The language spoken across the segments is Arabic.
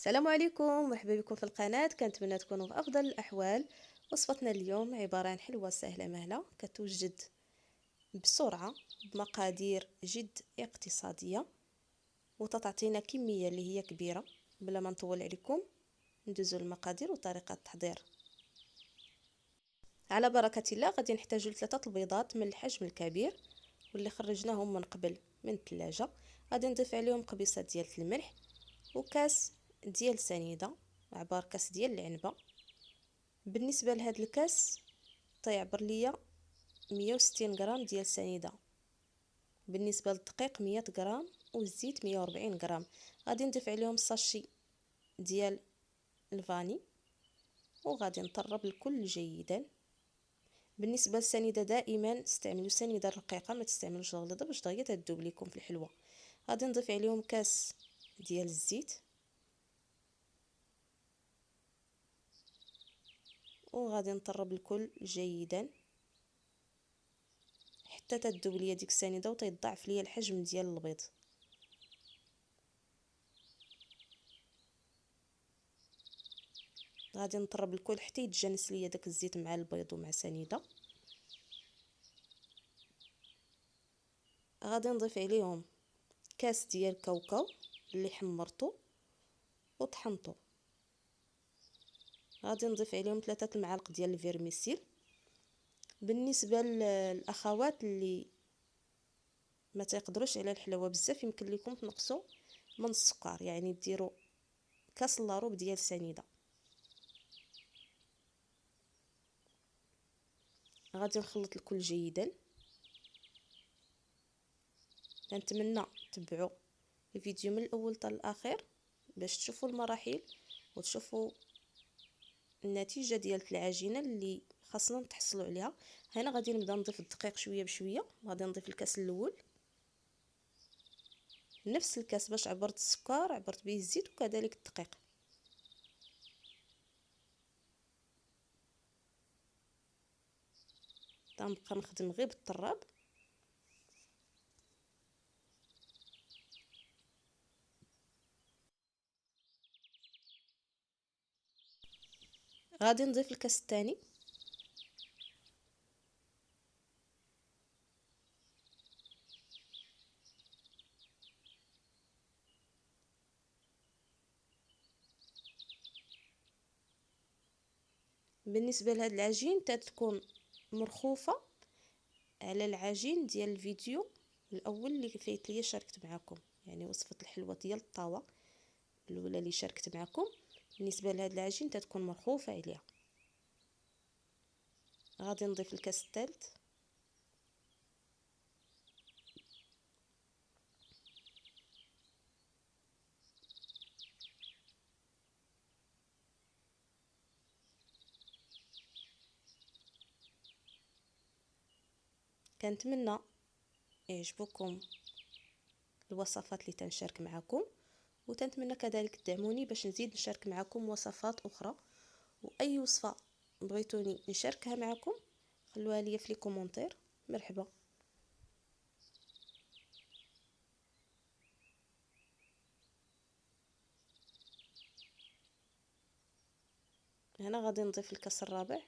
السلام عليكم، مرحبا بكم في القناة. كنتمنى تكونوا في افضل الاحوال. وصفتنا اليوم عبارة عن حلوة سهلة مهلة كتوجد بسرعة بمقادير جد اقتصادية وتعطينا كمية اللي هي كبيرة. بلا ما نطول عليكم ندوزو المقادير وطريقة التحضير. على بركة الله غادي نحتاجو ل3 البيضات من الحجم الكبير واللي خرجناهم من قبل من الثلاجة. غادي نضيف عليهم قبيصة ديال الملح وكاس ديال سنيده، عبار كاس ديال العنبه. بالنسبه لهاد الكاس تيعبر ليا 160 غرام ديال سنيده. بالنسبه للدقيق 100 غرام والزيت 140 غرام. غادي نضيف عليهم ساشي ديال الفاني وغادي نطرب الكل جيدا. بالنسبه للسنيده دائما استعملوا سنيده رقيقه، ما تستعملوش الغليظه باش دغيا تذوب لكم في الحلوه. غادي نضيف عليهم كاس ديال الزيت وغادي نطرب الكل جيدا حتى تذوب ليا ديك السنيده وتيضاعف ليا الحجم ديال البيض. غادي نطرب الكل حتى يتجانس ليا داك الزيت مع البيض ومع سنيده. غادي نضيف عليهم كاس ديال الكاوكاو اللي حمرته وطحنته. غادي نضيف عليهم 3 المعالق ديال الفيرميسيل. بالنسبه للاخوات اللي ما تيقدروش على الحلاوه بزاف يمكن لكم تنقصوا من السكر، يعني ديروا كاس لاروب ديال السنيده. غادي نخلط الكل جيدا. نتمنى تبعوا الفيديو من الاول حتى الاخير باش تشوفوا المراحل وتشوفوا النتيجه ديال العجينه اللي خاصنا نتحصلوا عليها. هنا غادي نبدا نضيف الدقيق شويه بشويه. غادي نضيف الكاس الاول نفس الكاس باش عبرت السكر عبرت به الزيت وكذلك الدقيق. غنبقى نخدم غير بالطراب. غادي نضيف الكاس الثاني بالنسبه لهاد العجين تتكون مرخوفه على العجين ديال الفيديو الاول اللي فايت ليا شاركت معكم، يعني وصفه الحلوه ديال الطاوه الاولى اللي شاركت معكم. بالنسبه لهاد العجين تتكون مرخوفه عليها. غادي نضيف الكاس الثالث كنتمنى يعجبكم الوصفات اللي تنشارك معكم، وتنتمنى كذلك تدعموني باش نزيد نشارك معكم وصفات اخرى. واي وصفه بغيتوني نشاركها معكم خلوها لي في لي كومونتير. مرحبا. هنا غادي نضيف الكاس الرابع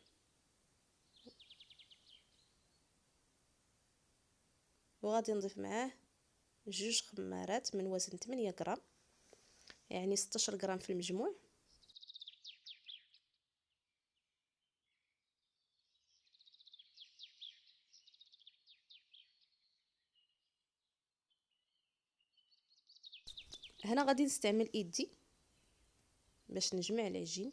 وغادي نضيف معاه 2 خمارات من وزن 8 غرام، يعني 16 غرام في المجموع. هنا غادي نستعمل ايدي باش نجمع العجين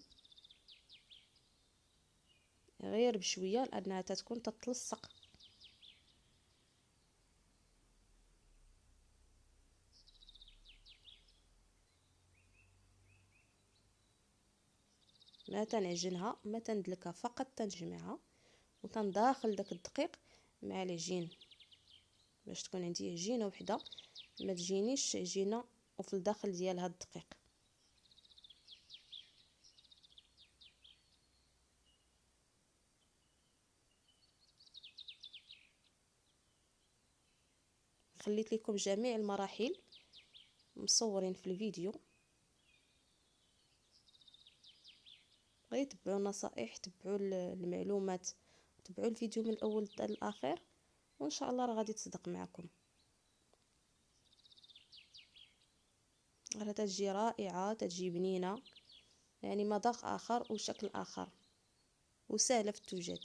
غير بشويه لانها تتكون تتلصق. ما تنعجنها ما تندلكها، فقط تنجمعها وتنداخل داك الدقيق مع العجين باش تكون عندي عجينه وحده، ما تجينيش عجينه وفي الداخل ديالها الدقيق. خليت لكم جميع المراحل مصورين في الفيديو. غير تبعوا النصائح، تبعوا المعلومات، تبعوا الفيديو من الاول حتى الاخير، وان شاء الله راه غادي تصدق معكم. راه تجي رائعه، تجي بنينه، يعني مذاق اخر وشكل اخر، وسهله في التوجد.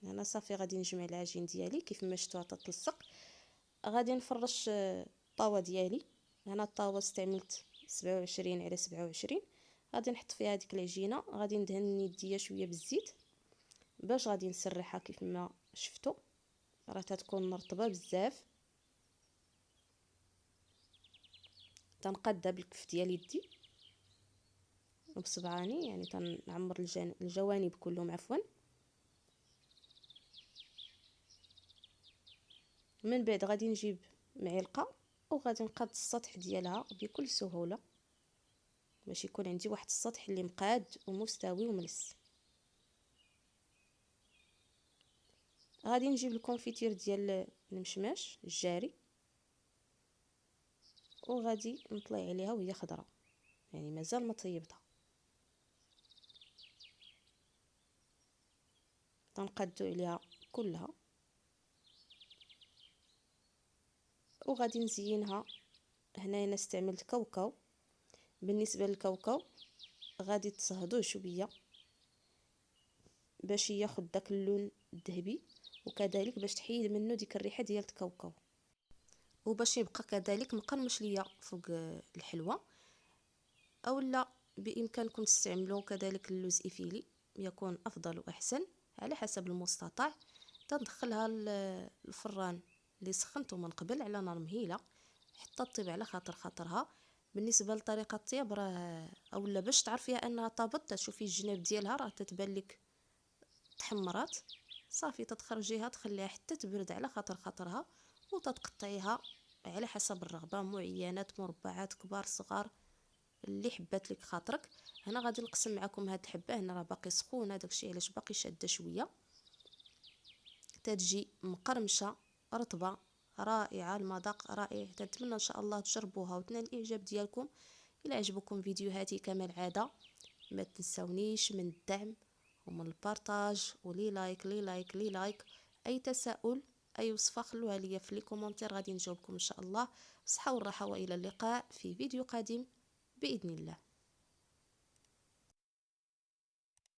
انا صافي غادي نجمع العجين ديالي كيف ما شفتوا تتلصق. غادي نفرش الطاوه ديالي. هنا الطاوه استعملت 27 على 27. غادي نحط فيها هذيك العجينه، غادي ندهن يديا شويه بالزيت باش غادي نسرحها كيف ما شفتوا، راه تتكون مرطبه بزاف. تنقادها بالكف ديال يدي وبصبعاني، يعني تنعمر الجوانب كلهم عفوا. من بعد غادي نجيب معلقه وغادي نقاد السطح ديالها بكل سهوله، باش يكون عندي واحد السطح اللي مقاد ومستوي وملس. غادي نجيب الكونفيتير ديال المشماش الجاري وغادي نطلي عليها وهي خضره، يعني مازال ما طيبتها. تنقادو عليها كلها وغادي نزينها. هنا انا استعملت كاوكاو. بالنسبه للكاوكاو غادي تصهدوه شويه باش ياخذ داك اللون الذهبي، وكذلك باش تحيد منه ديك الريحه ديال الكاوكاو، وباش يبقى كذلك مقرمش ليا فوق الحلوه. اولا بامكانكم تستعملوا كذلك اللوز ايفيلي، يكون افضل واحسن على حسب المستطاع. تندخلها الفران اللي سخنته من قبل على نار مهيله حتى تطيب على خاطرها. بالنسبه لطريقه الطياب راه اولا باش تعرفيها انها طابت، تشوفي الجناب ديالها راه تتبان لك تحمرات، صافي تتخرجيها تخليها حتى تبرد على خاطرها، وتتقطعيها على حسب الرغبه، معينات، مربعات، كبار، صغار، اللي حبات لك خاطرك. هنا غادي نقسم معكم هاد الحبه، هنا راه باقي سخونه داكشي علاش باقي شاده شويه. تتجي مقرمشه رطبه رائعه، المذاق رائع. نتمنى ان شاء الله تجربوها وتنال الاعجاب ديالكم. الى عجبكم فيديوهاتي كما العاده ما تنسونيش من الدعم ومن البارطاج ولي لايك لي لايك لي لايك. اي تساؤل اي وصفه خلوها لي في لي كومونتير، غادي نجاوبكم ان شاء الله. صحه والراحه والى اللقاء في فيديو قادم باذن الله.